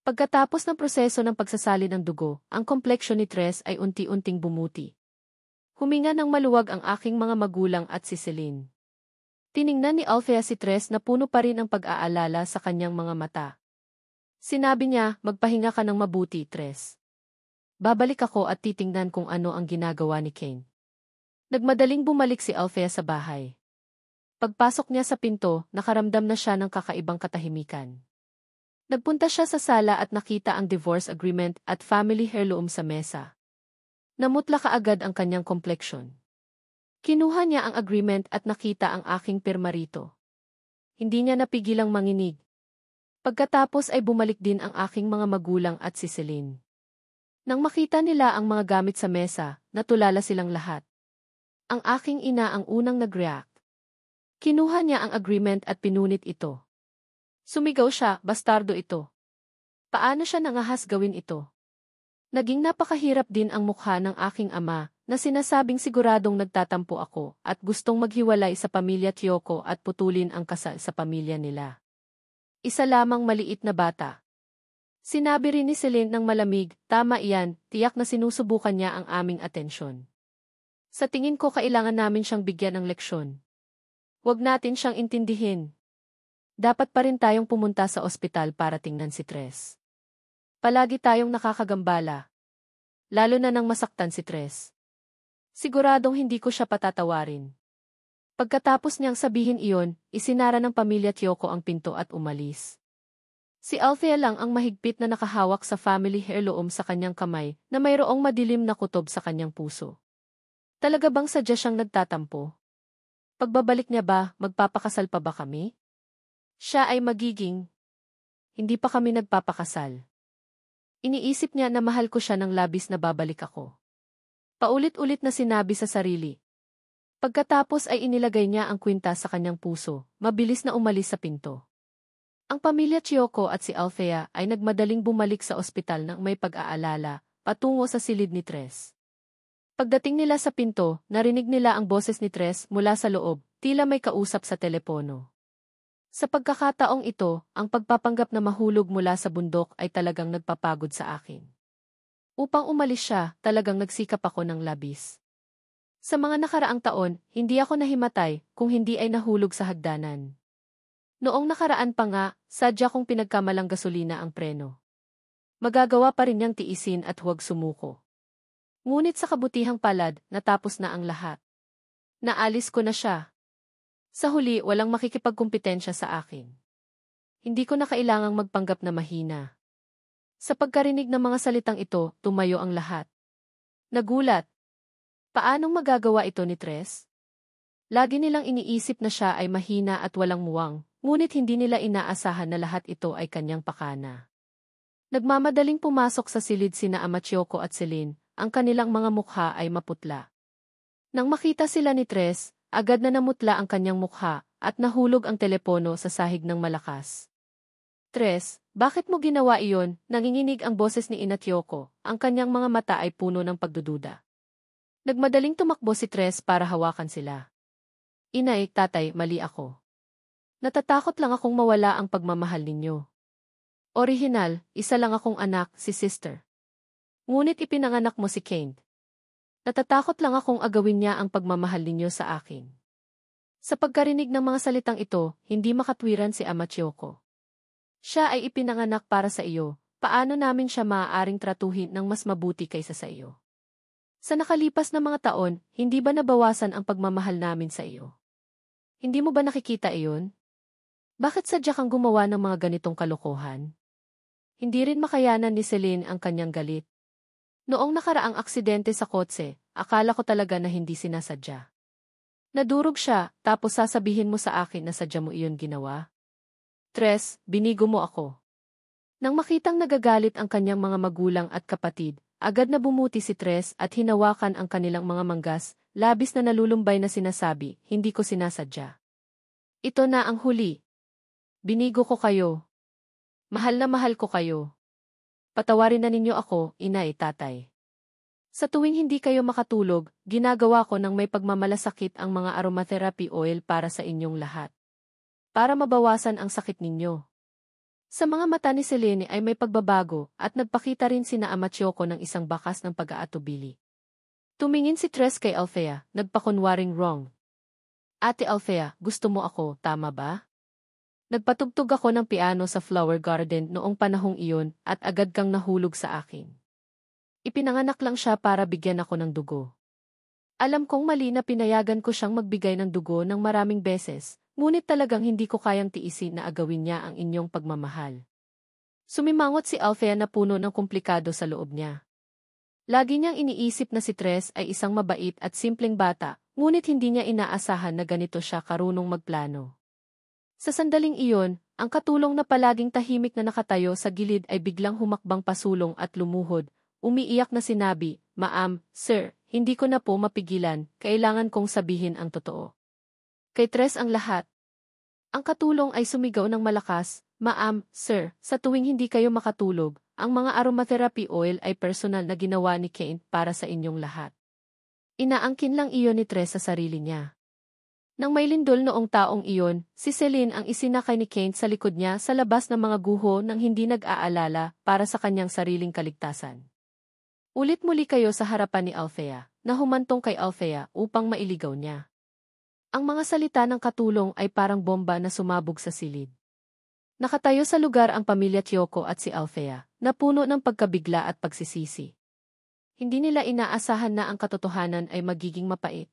Speaker 1: Pagkatapos ng proseso ng pagsasali ng dugo, ang kompleksyon ni Tres ay unti-unting bumuti. Huminga ng maluwag ang aking mga magulang at si Celine. Tiningnan ni Althea si Tres na puno pa rin ang pag-aalala sa kanyang mga mata. Sinabi niya, magpahinga ka ng mabuti, Tres. Babalik ako at titingnan kung ano ang ginagawa ni Kane. Nagmadaling bumalik si Althea sa bahay. Pagpasok niya sa pinto, nakaramdam na siya ng kakaibang katahimikan. Nagpunta siya sa sala at nakita ang divorce agreement at family heirloom sa mesa. Namutla kaagad ang kanyang kompleksyon. Kinuha niya ang agreement at nakita ang aking pirma rito. Hindi niya napigilang manginig. Pagkatapos ay bumalik din ang aking mga magulang at si Celine. Nang makita nila ang mga gamit sa mesa, natulala silang lahat. Ang aking ina ang unang nag-react. Kinuha niya ang agreement at pinunit ito. Sumigaw siya, bastardo ito. Paano siya nangahas gawin ito? Naging napakahirap din ang mukha ng aking ama, na sinasabing siguradong nagtatampo ako at gustong maghiwalay sa pamilya Kyoko at putulin ang kasal sa pamilya nila. Isa lamang maliit na bata. Sinabi rin ni Celine ng malamig, tama iyan, tiyak na sinusubukan niya ang aming atensyon. Sa tingin ko kailangan namin siyang bigyan ng leksyon. Huwag natin siyang intindihin. Dapat pa rin tayong pumunta sa ospital para tingnan si Tres. Palagi tayong nakakagambala. Lalo na nang masaktan si Tres. Siguradong hindi ko siya patatawarin. Pagkatapos niyang sabihin iyon, isinara ng pamilya Kyoko ang pinto at umalis. Si Althea lang ang mahigpit na nakahawak sa family heirloom sa kanyang kamay na mayroong madilim na kutob sa kanyang puso. Talaga bang sadya siyang nagtatampo? Pagbabalik niya ba, magpapakasal pa ba kami? Siya ay magiging. Hindi pa kami nagpapakasal. Iniisip niya na mahal ko siya ng labis na babalik ako. Paulit-ulit na sinabi sa sarili. Pagkatapos ay inilagay niya ang kwintas sa kanyang puso, mabilis na umalis sa pinto. Ang pamilya Kyoko at si Althea ay nagmadaling bumalik sa ospital nang may pag-aalala, patungo sa silid ni Tres. Pagdating nila sa pinto, narinig nila ang boses ni Tres mula sa loob, tila may kausap sa telepono. Sa pagkakataong ito, ang pagpapanggap na mahulog mula sa bundok ay talagang nagpapagod sa akin. Upang umalis siya, talagang nagsikap ako ng labis. Sa mga nakaraang taon, hindi ako nahimatay kung hindi ay nahulog sa hagdanan. Noong nakaraan pa nga, sadya kong pinagkamalang gasolina ang preno. Magagawa pa rin niyang tiisin at huwag sumuko. Ngunit sa kabutihang palad, natapos na ang lahat. Naalis ko na siya. Sa huli, walang makikipagkumpetensya sa akin. Hindi ko na kailangang magpanggap na mahina. Sa pagkarinig ng mga salitang ito, tumayo ang lahat. Nagulat. Paanong magagawa ito ni Tres? Lagi nilang iniisip na siya ay mahina at walang muwang, ngunit hindi nila inaasahan na lahat ito ay kanyang pakana. Nagmamadaling pumasok sa silid sina Amachioco at Celine, ang kanilang mga mukha ay maputla. Nang makita sila ni Tres, agad na namutla ang kanyang mukha at nahulog ang telepono sa sahig ng malakas. Tres, bakit mo ginawa iyon? Nanginginig ang boses ni Inatioco, ang kanyang mga mata ay puno ng pagdududa. Nagmadaling tumakbo si Tres para hawakan sila. Inay, tatay, mali ako. Natatakot lang akong mawala ang pagmamahal ninyo. Orihinal, isa lang akong anak, si sister. Ngunit ipinanganak mo si Kent. Natatakot lang akong agawin niya ang pagmamahal ninyo sa akin. Sa pagkarinig ng mga salitang ito, hindi makatwiran si Amachioco. Siya ay ipinanganak para sa iyo, paano namin siya maaaring tratuhin ng mas mabuti kaysa sa iyo? Sa nakalipas na mga taon, hindi ba nabawasan ang pagmamahal namin sa iyo? Hindi mo ba nakikita iyon? Bakit sadya kang gumawa ng mga ganitong kalokohan? Hindi rin makayanan ni Celine ang kanyang galit. Noong nakaraang aksidente sa kotse, akala ko talaga na hindi sinasadya. Nadurog siya, tapos sasabihin mo sa akin na sadya mo iyon ginawa? Tres, binigo mo ako. Nang makitang nagagalit ang kanyang mga magulang at kapatid, agad na bumuti si Tres at hinawakan ang kanilang mga manggas, labis na nalulumbay na sinasabi, hindi ko sinasadya. Ito na ang huli. Binigo ko kayo. Mahal na mahal ko kayo. Patawarin na ninyo ako, inay, tatay. Sa tuwing hindi kayo makatulog, ginagawa ko ng may pagmamalasakit ang mga aromatherapy oil para sa inyong lahat. Para mabawasan ang sakit ninyo. Sa mga mata ni Selene ay may pagbabago at nagpakita rin sina Amachioco ng isang bakas ng pag-aatubili. Tumingin si Tres kay Althea, nagpakunwaring wrong. Ate Althea, gusto mo ako, tama ba? Nagpatugtog ako ng piano sa flower garden noong panahong iyon at agad kang nahulog sa akin. Ipinanganak lang siya para bigyan ako ng dugo. Alam kong mali na pinayagan ko siyang magbigay ng dugo ng maraming beses, ngunit talagang hindi ko kayang tiisin na agawin niya ang inyong pagmamahal. Sumimangot si Althea na puno ng komplikado sa loob niya. Lagi niyang iniisip na si Tres ay isang mabait at simpleng bata, ngunit hindi niya inaasahan na ganito siya karunong magplano. Sa sandaling iyon, ang katulong na palaging tahimik na nakatayo sa gilid ay biglang humakbang pasulong at lumuhod, umiiyak na sinabi, "Ma'am, sir, hindi ko na po mapigilan, kailangan kong sabihin ang totoo." Kay Tres ang lahat. Ang katulong ay sumigaw ng malakas, "Ma'am, sir, sa tuwing hindi kayo makatulog, ang mga aromatherapy oil ay personal na ginawa ni Kent para sa inyong lahat." Inaangkin lang iyon ni Tres sa sarili niya. Nang may lindol noong taong iyon, si Celine ang isinakay ni Kent sa likod niya sa labas ng mga guho nang hindi nag-aalala para sa kanyang sariling kaligtasan. Ulit muli kayo sa harapan ni Althea, na humantong kay Althea upang mailigaw niya. Ang mga salita ng katulong ay parang bomba na sumabog sa silid. Nakatayo sa lugar ang pamilya Tioco at si Althea, na puno ng pagkabigla at pagsisisi. Hindi nila inaasahan na ang katotohanan ay magiging mapait.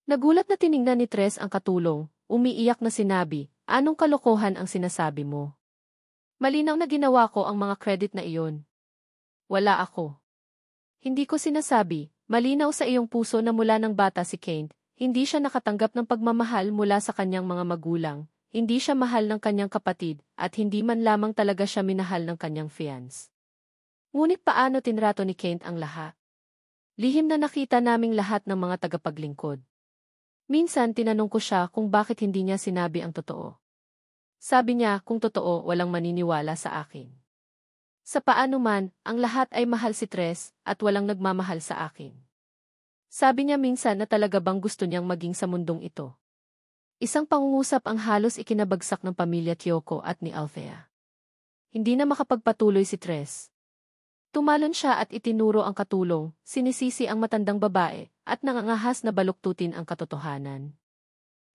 Speaker 1: Nagulat na tiningnan ni Tres ang katulong, umiiyak na sinabi, "Anong kalokohan ang sinasabi mo? Malinaw na ginawa ko ang mga credit na iyon." "Wala ako. Hindi ko sinasabi, malinaw sa iyong puso na mula ng bata si Kent, hindi siya nakatanggap ng pagmamahal mula sa kanyang mga magulang, hindi siya mahal ng kanyang kapatid, at hindi man lamang talaga siya minahal ng kanyang fiance. Ngunit paano tinrato ni Kent ang lahat? Lihim na nakita naming lahat ng mga tagapaglingkod. Minsan tinanong ko siya kung bakit hindi niya sinabi ang totoo. Sabi niya kung totoo walang maniniwala sa akin. Sa paano man, ang lahat ay mahal si Tres at walang nagmamahal sa akin. Sabi niya minsan na talaga bang gusto niyang maging sa mundong ito. Isang pangungusap ang halos ikinabagsak ng pamilya Kyoko at ni Althea. Hindi na makapagpatuloy si Tres. Tumalon siya at itinuro ang katulong, sinisisi ang matandang babae, at nangangahas na baluktutin ang katotohanan.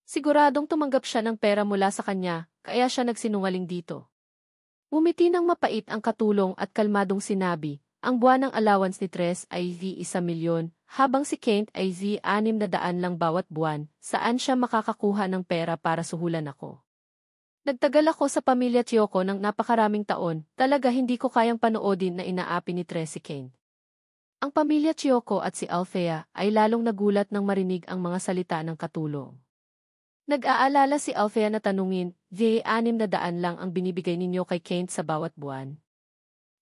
Speaker 1: Siguradong tumanggap siya ng pera mula sa kanya, kaya siya nagsinungaling dito. Ngumiti ng mapait ang katulong at kalmadong sinabi, ang buwan ng allowance ni Tres ay ₱1,000,000, habang si Kent ay ₱600 lang bawat buwan, saan siya makakakuha ng pera para suhulan ako. Nagtagal ako sa pamilya Kyoko ng napakaraming taon, talaga hindi ko kayang panoodin na inaapi ni Tres si Kent. Ang pamilya Kyoko at si Althea ay lalong nagulat nang marinig ang mga salita ng katulong. Nag-aalala si Althea na tanungin, ₱600 lang ang binibigay ninyo kay Kent sa bawat buwan.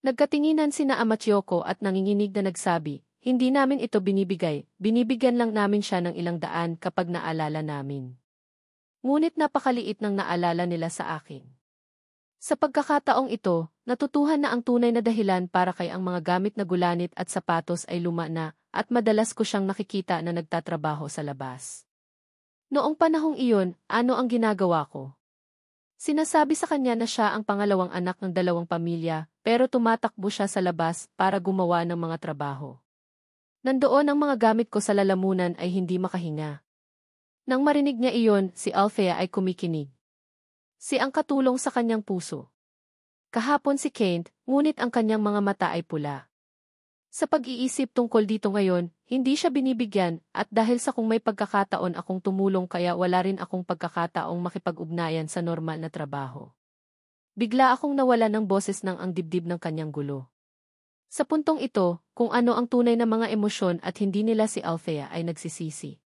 Speaker 1: Nagkatinginan sina Ama Kyoko at nanginginig na nagsabi, hindi namin ito binibigay, binibigyan lang namin siya ng ilang daan kapag naalala namin. Ngunit napakaliit ng naalala nila sa akin. Sa pagkakataong ito, natutuhan na ang tunay na dahilan para kay ang mga gamit na gulanit at sapatos ay luma na, at madalas ko siyang nakikita na nagtatrabaho sa labas. Noong panahong iyon, ano ang ginagawa ko? Sinasabi sa kanya na siya ang pangalawang anak ng 2 pamilya, pero tumatakbo siya sa labas para gumawa ng mga trabaho. Nandoon ang mga gamit ko sa lalamunan ay hindi makahinga. Nang marinig niya iyon, si Althea ay kumikinig. Si ang katulong sa kanyang puso. Kahapon si Kent, ngunit ang kanyang mga mata ay pula. Sa pag-iisip tungkol dito ngayon, hindi siya binibigyan, at dahil sa kung may pagkakataon akong tumulong kaya wala rin akong pagkakataong makipag-ugnayan sa normal na trabaho. Bigla akong nawala ng boses ng ang dibdib ng kanyang gulo. Sa puntong ito, kung ano ang tunay na mga emosyon at hindi nila si Althea ay nagsisisi.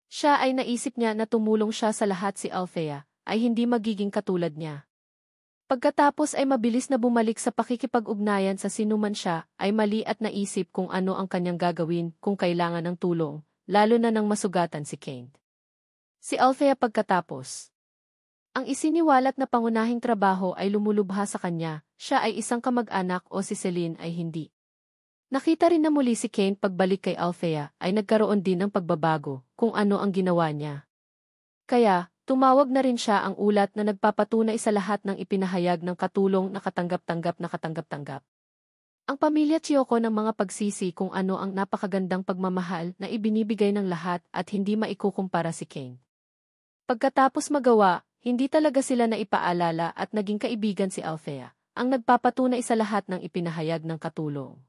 Speaker 1: Siya ay naisip niya na tumulong siya sa lahat si Althea, ay hindi magiging katulad niya. Pagkatapos ay mabilis na bumalik sa pakikipag-ugnayan sa sinuman siya, ay mali at naisip kung ano ang kanyang gagawin kung kailangan ng tulong, lalo na nang masugatan si Kent. Si Althea pagkatapos. Ang isiniwalat na pangunahing trabaho ay lumulubha sa kanya, siya ay isang kamag-anak o si Celine ay hindi. Nakita rin na muli si Kent pagbalik kay Althea ay nagkaroon din ng pagbabago kung ano ang ginawa niya. Kaya, tumawag na rin siya ang ulat na nagpapatunay sa lahat ng ipinahayag ng katulong na katanggap-tanggap. Ang pamilya Kyoko ng mga pagsisi kung ano ang napakagandang pagmamahal na ibinibigay ng lahat at hindi maikukumpara si Kent. Pagkatapos magawa, hindi talaga sila naipaalala at naging kaibigan si Althea, ang nagpapatunay sa lahat ng ipinahayag ng katulong.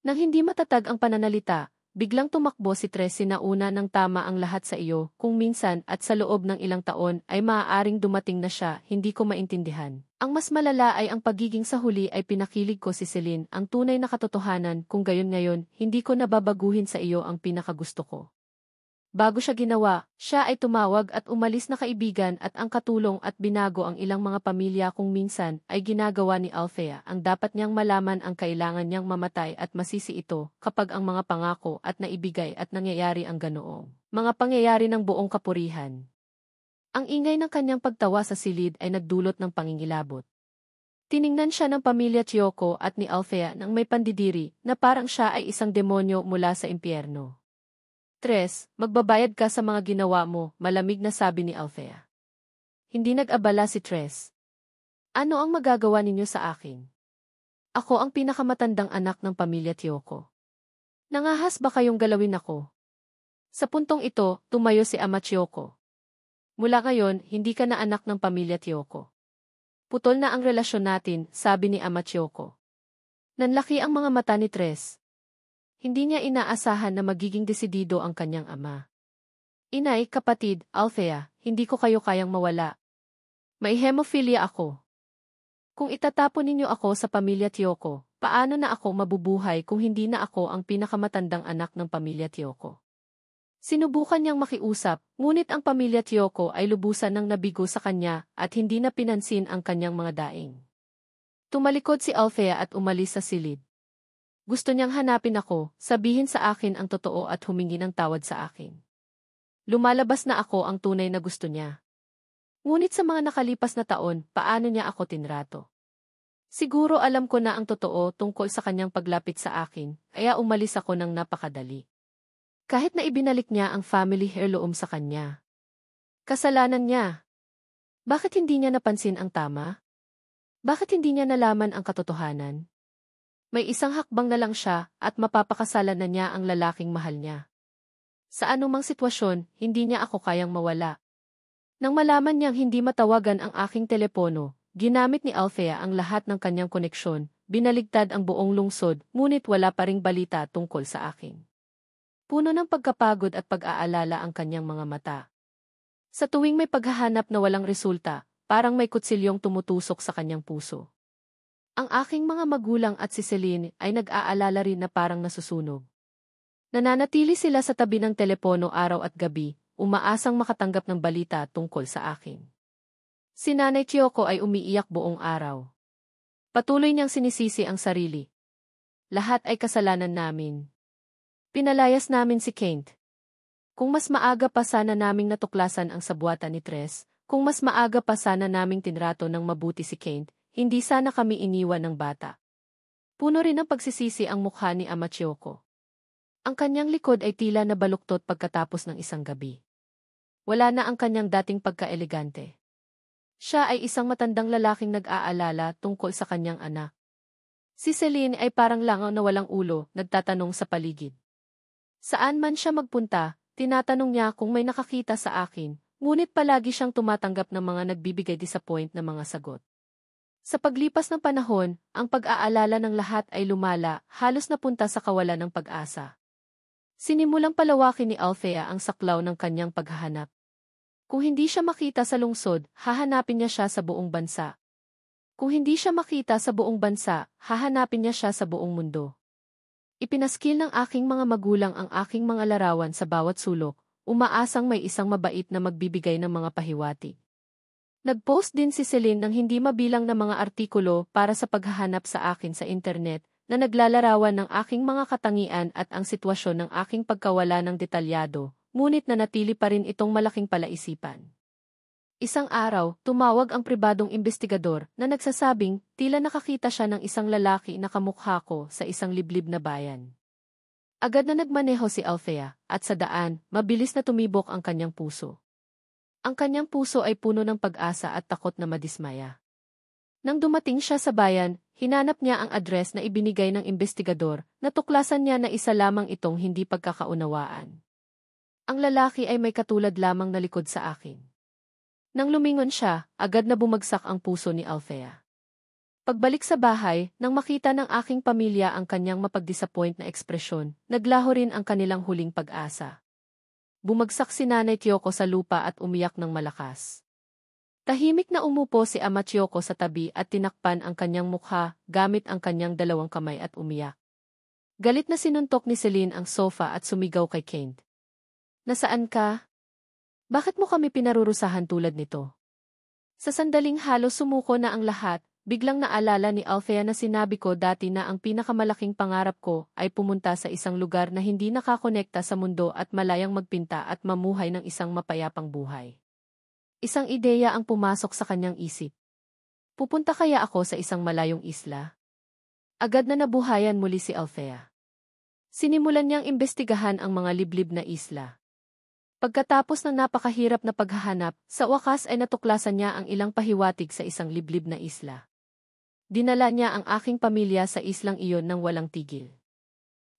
Speaker 1: Nang hindi matatag ang pananalita, biglang tumakbo si Tres sinauna ng tama ang lahat sa iyo, kung minsan at sa loob ng ilang taon ay maaaring dumating na siya, hindi ko maintindihan. Ang mas malala ay ang pagiging sa huli ay pinakilig ko si Celine, ang tunay na katotohanan, kung gayon ngayon, hindi ko nababaguhin sa iyo ang pinakagusto ko. Bago siya ginawa, siya ay tumawag at umalis na kaibigan at ang katulong at binago ang ilang mga pamilya kung minsan ay ginagawa ni Althea ang dapat niyang malaman ang kailangan niyang mamatay at masisi ito kapag ang mga pangako at naibigay at nangyayari ang ganoong mga pangyayari ng buong kapurihan. Ang ingay ng kanyang pagtawa sa silid ay nagdulot ng pangingilabot. Tiningnan siya ng pamilya Kyoko at ni Althea nang may pandidiri na parang siya ay isang demonyo mula sa impyerno. Tres, magbabayad ka sa mga ginawa mo, malamig na sabi ni Althea. Hindi nag-abala si Tres. Ano ang magagawa ninyo sa akin? Ako ang pinakamatandang anak ng pamilya Kyoko. Nangahas ba kayong galawin ako? Sa puntong ito, tumayo si Ama Kyoko. Mula ngayon, hindi ka na anak ng pamilya Kyoko. Putol na ang relasyon natin, sabi ni Ama Kyoko. Nanlaki ang mga mata ni Tres. Hindi niya inaasahan na magiging desidido ang kanyang ama. Inay, kapatid, Althea, hindi ko kayo kayang mawala. May hemophilia ako. Kung itatapon ninyo ako sa pamilya Kyoko, paano na ako mabubuhay kung hindi na ako ang pinakamatandang anak ng pamilya Kyoko? Sinubukan niyang makiusap, ngunit ang pamilya Kyoko ay lubusan ng nabigo sa kanya at hindi na pinansin ang kanyang mga daing. Tumalikod si Althea at umalis sa silid. Gusto niyang hanapin ako, sabihin sa akin ang totoo at humingi ng tawad sa akin. Lumalabas na ako ang tunay na gusto niya. Ngunit sa mga nakalipas na taon, paano niya ako tinrato? Siguro alam ko na ang totoo tungkol sa kanyang paglapit sa akin, kaya umalis ako ng napakadali. Kahit na ibinalik niya ang family heirloom sa kanya. Kasalanan niya. Bakit hindi niya napansin ang tama? Bakit hindi niya nalaman ang katotohanan? May isang hakbang na lang siya at mapapakasalan na niya ang lalaking mahal niya. Sa anumang sitwasyon, hindi niya ako kayang mawala. Nang malaman niyang hindi matawagan ang aking telepono, ginamit ni Althea ang lahat ng kanyang koneksyon, binaligtad ang buong lungsod, ngunit wala pa ring balita tungkol sa akin. Puno ng pagkapagod at pag-aalala ang kanyang mga mata. Sa tuwing may paghahanap na walang resulta, parang may kutsilyong tumutusok sa kanyang puso. Ang aking mga magulang at si Celine ay nag-aalala rin na parang nasusunog. Nananatili sila sa tabi ng telepono araw at gabi, umaasang makatanggap ng balita tungkol sa akin. Si Nanay Kyoko ay umiiyak buong araw. Patuloy niyang sinisisi ang sarili. Lahat ay kasalanan namin. Pinalayas namin si Kent. Kung mas maaga pa sana naming natuklasan ang sabuatan ni Tres, kung mas maaga pa sana naming tinrato ng mabuti si Kent, hindi sana kami iniwan ng bata. Puno rin ng pagsisisi ang mukha ni Ama Kyoko. Ang kanyang likod ay tila nabaluktot pagkatapos ng isang gabi. Wala na ang kanyang dating pagka-elegante. Siya ay isang matandang lalaking nag-aalala tungkol sa kanyang anak. Si Celine ay parang langaw na walang ulo, nagtatanong sa paligid. Saan man siya magpunta, tinatanong niya kung may nakakita sa akin, ngunit palagi siyang tumatanggap ng mga nagbibigay disappoint na mga sagot. Sa paglipas ng panahon, ang pag-aalala ng lahat ay lumala, halos napunta sa kawalan ng pag-asa. Sinimulang palawakin ni Althea ang saklaw ng kanyang paghahanap. Kung hindi siya makita sa lungsod, hahanapin niya siya sa buong bansa. Kung hindi siya makita sa buong bansa, hahanapin niya siya sa buong mundo. Ipinaskil ng aking mga magulang ang aking mga larawan sa bawat sulok, umaasang may isang mabait na magbibigay ng mga pahiwatig. Nag-post din si Celine ng hindi mabilang na mga artikulo para sa paghahanap sa akin sa internet na naglalarawan ng aking mga katangian at ang sitwasyon ng aking pagkawala ng detalyado, ngunit nanatili pa rin itong malaking palaisipan. Isang araw, tumawag ang pribadong investigador na nagsasabing tila nakakita siya ng isang lalaki na kamukha ko sa isang liblib na bayan. Agad na nagmaneho si Althea at sa daan, mabilis na tumibok ang kanyang puso. Ang kanyang puso ay puno ng pag-asa at takot na madismaya. Nang dumating siya sa bayan, hinanap niya ang address na ibinigay ng investigador, natuklasan niya na isa lamang itong hindi pagkakaunawaan. Ang lalaki ay may katulad lamang na likod sa akin. Nang lumingon siya, agad na bumagsak ang puso ni Althea. Pagbalik sa bahay, nang makita ng aking pamilya ang kanyang mapag-disappoint na ekspresyon, naglaho rin ang kanilang huling pag-asa. Bumagsak si Nanay Kyoko sa lupa at umiyak ng malakas. Tahimik na umupo si Ama Kyoko sa tabi at tinakpan ang kanyang mukha gamit ang kanyang dalawang kamay at umiyak. Galit na sinuntok ni Celine ang sofa at sumigaw kay Kent. Nasaan ka? Bakit mo kami pinarurusahan tulad nito? Sa sandaling halos sumuko na ang lahat, biglang naalala ni Althea na sinabi ko dati na ang pinakamalaking pangarap ko ay pumunta sa isang lugar na hindi nakakonekta sa mundo at malayang magpinta at mamuhay ng isang mapayapang buhay. Isang ideya ang pumasok sa kanyang isip. Pupunta kaya ako sa isang malayong isla? Agad na nabuhayan muli si Althea. Sinimulan niyang imbestigahan ang mga liblib na isla. Pagkatapos ng napakahirap na paghahanap, sa wakas ay natuklasan niya ang ilang pahiwatig sa isang liblib na isla. Dinala niya ang aking pamilya sa islang iyon nang walang tigil.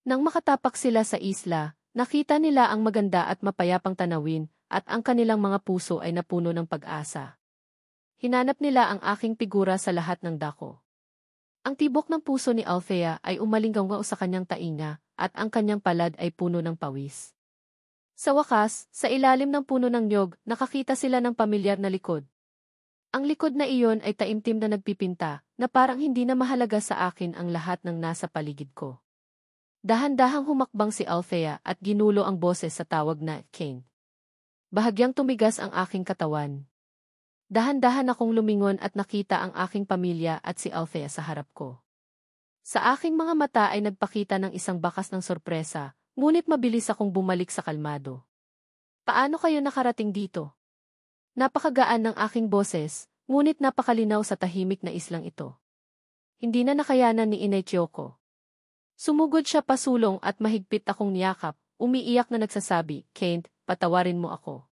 Speaker 1: Nang makatapak sila sa isla, nakita nila ang maganda at mapayapang tanawin, at ang kanilang mga puso ay napuno ng pag-asa. Hinanap nila ang aking figura sa lahat ng dako. Ang tibok ng puso ni Althea ay umalinggaw sa kanyang tainga, at ang kanyang palad ay puno ng pawis. Sa wakas, sa ilalim ng puno ng niyog, nakakita sila ng pamilyar na likod. Ang likod na iyon ay taimtim na nagpipinta, na parang hindi na mahalaga sa akin ang lahat ng nasa paligid ko. Dahan-dahang humakbang si Althea at ginulo ang boses sa tawag na Kent. Bahagyang tumigas ang aking katawan. Dahan-dahan akong lumingon at nakita ang aking pamilya at si Althea sa harap ko. Sa aking mga mata ay nagpakita ng isang bakas ng sorpresa, ngunit mabilis akong bumalik sa kalmado. Paano kayo nakarating dito? Napakagaan ng aking boses, ngunit napakalinaw sa tahimik na islang ito. Hindi na nakayanan ni Inay Kyoko. Sumugod siya pasulong at mahigpit akong niyakap, umiiyak na nagsasabi, Kent, patawarin mo ako.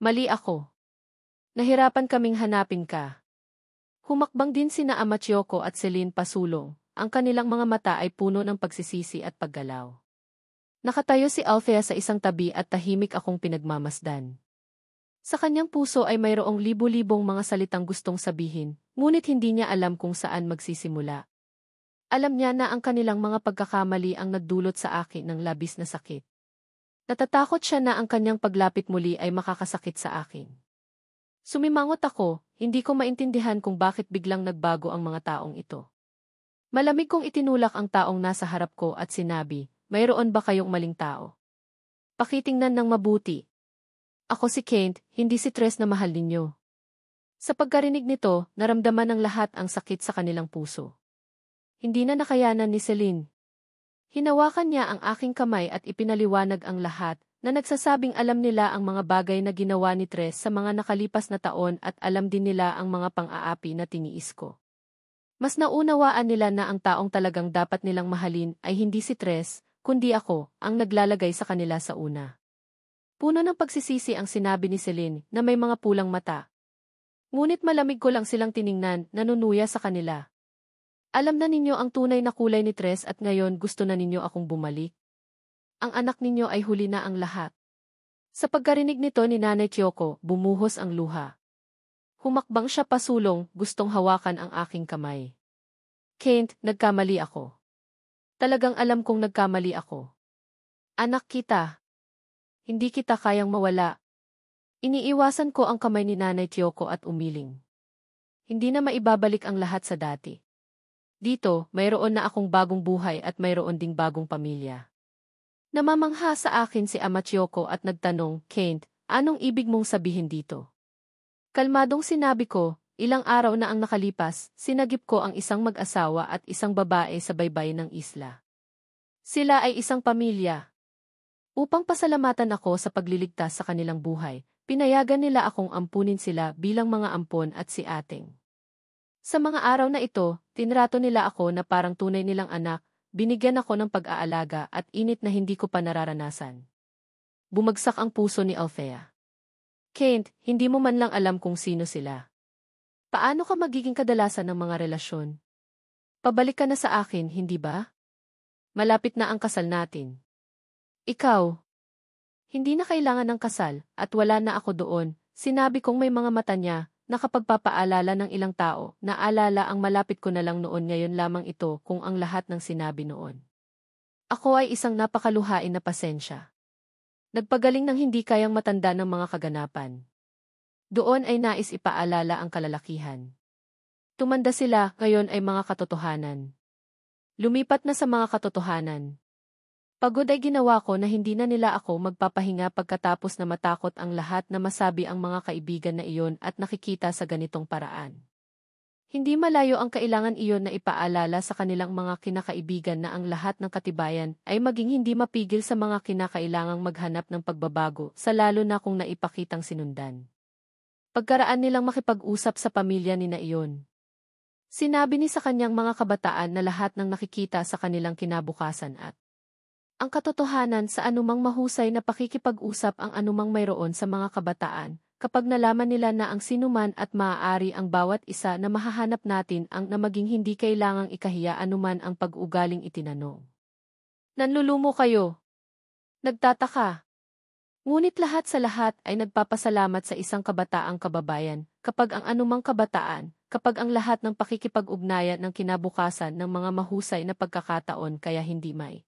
Speaker 1: Mali ako. Nahirapan kaming hanapin ka. Humakbang din sina Ama Chiyoko at Celine pasulong, ang kanilang mga mata ay puno ng pagsisisi at paggalaw. Nakatayo si Althea sa isang tabi at tahimik akong pinagmamasdan. Sa kanyang puso ay mayroong libu-libong mga salitang gustong sabihin, ngunit hindi niya alam kung saan magsisimula. Alam niya na ang kanilang mga pagkakamali ang nagdulot sa akin ng labis na sakit. Natatakot siya na ang kanyang paglapit muli ay makakasakit sa akin. Sumimangot ako, hindi ko maintindihan kung bakit biglang nagbago ang mga taong ito. Malamig kong itinulak ang taong nasa harap ko at sinabi, mayroon ba kayong maling tao? Pakitingnan ng mabuti. Ako si Kent, hindi si Tres na mahal ninyo. Sa pagkarinig nito, naramdaman ng lahat ang sakit sa kanilang puso. Hindi na nakayanan ni Celine. Hinawakan niya ang aking kamay at ipinaliwanag ang lahat, na nagsasabing alam nila ang mga bagay na ginawa ni Tres sa mga nakalipas na taon at alam din nila ang mga pang-aapi na tiniis ko. Mas naunawaan nila na ang taong talagang dapat nilang mahalin ay hindi si Tres, kundi ako, ang naglalagay sa kanila sa una. Puno ng pagsisisi ang sinabi ni Celine na may mga pulang mata. Ngunit malamig ko lang silang tiningnan, nanunuya sa kanila. Alam na ninyo ang tunay na kulay ni Tres at ngayon gusto na ninyo akong bumalik. Ang anak ninyo ay huli na ang lahat. Sa pagkarinig nito ni Nanay Chiyoko, bumuhos ang luha. Humakbang siya pasulong, gustong hawakan ang aking kamay. Kent, nagkamali ako. Talagang alam kong nagkamali ako. Anak kita. Hindi kita kayang mawala. Iniiwasan ko ang kamay ni Nanay Chiyoko at umiling. Hindi na maibabalik ang lahat sa dati. Dito, mayroon na akong bagong buhay at mayroon ding bagong pamilya. Namamangha sa akin si Ama Chiyoko at nagtanong, Kent, anong ibig mong sabihin dito? Kalmadong sinabi ko, ilang araw na ang nakalipas, sinagip ko ang isang mag-asawa at isang babae sa baybay ng isla. Sila ay isang pamilya. Upang pasalamatan ako sa pagliligtas sa kanilang buhay, pinayagan nila akong ampunin sila bilang mga ampon at si ating. Sa mga araw na ito, tinrato nila ako na parang tunay nilang anak, binigyan ako ng pag-aalaga at init na hindi ko pa nararanasan. Bumagsak ang puso ni Althea. Kent, hindi mo man lang alam kung sino sila. Paano ka magiging kadalasan ng mga relasyon? Pabalik ka na sa akin, hindi ba? Malapit na ang kasal natin. Ikaw. Hindi na kailangan ng kasal, at wala na ako doon. Sinabi kong may mga mata niya, na kapag papaalala ng ilang tao, naalala ang malapit ko na lang noon ngayon lamang ito kung ang lahat ng sinabi noon. Ako ay isang napakaluhain na pasensya. Nagpagaling ng hindi kayang matanda ng mga kaganapan. Doon ay nais ipaalala ang kalalakihan. Tumanda sila, ngayon ay mga katotohanan. Lumipat na sa mga katotohanan. Pagod ay ginawa ko na hindi na nila ako magpapahinga pagkatapos na matakot ang lahat na masabi ang mga kaibigan na iyon at nakikita sa ganitong paraan. Hindi malayo ang kailangan iyon na ipaalala sa kanilang mga kinakaibigan na ang lahat ng katibayan ay maging hindi mapigil sa mga kinakailangang maghanap ng pagbabago sa lalo na kung naipakitang sinundan. Pagkaraan nilang makipag-usap sa pamilya ni na iyon. Sinabi ni sa kanyang mga kabataan na lahat ng nakikita sa kanilang kinabukasan at ang katotohanan sa anumang mahusay na pakikipag-usap ang anumang mayroon sa mga kabataan, kapag nalaman nila na ang sinuman at maaari ang bawat isa na mahahanap natin ang na maging hindi kailangang ikahiya anuman ang pag-ugaling itinanong. Nanlulumo kayo. Nagtataka. Ngunit lahat sa lahat ay nagpapasalamat sa isang kabataang kababayan, kapag ang anumang kabataan, kapag ang lahat ng pakikipag-ugnayan ng kinabukasan ng mga mahusay na pagkakataon kaya hindi may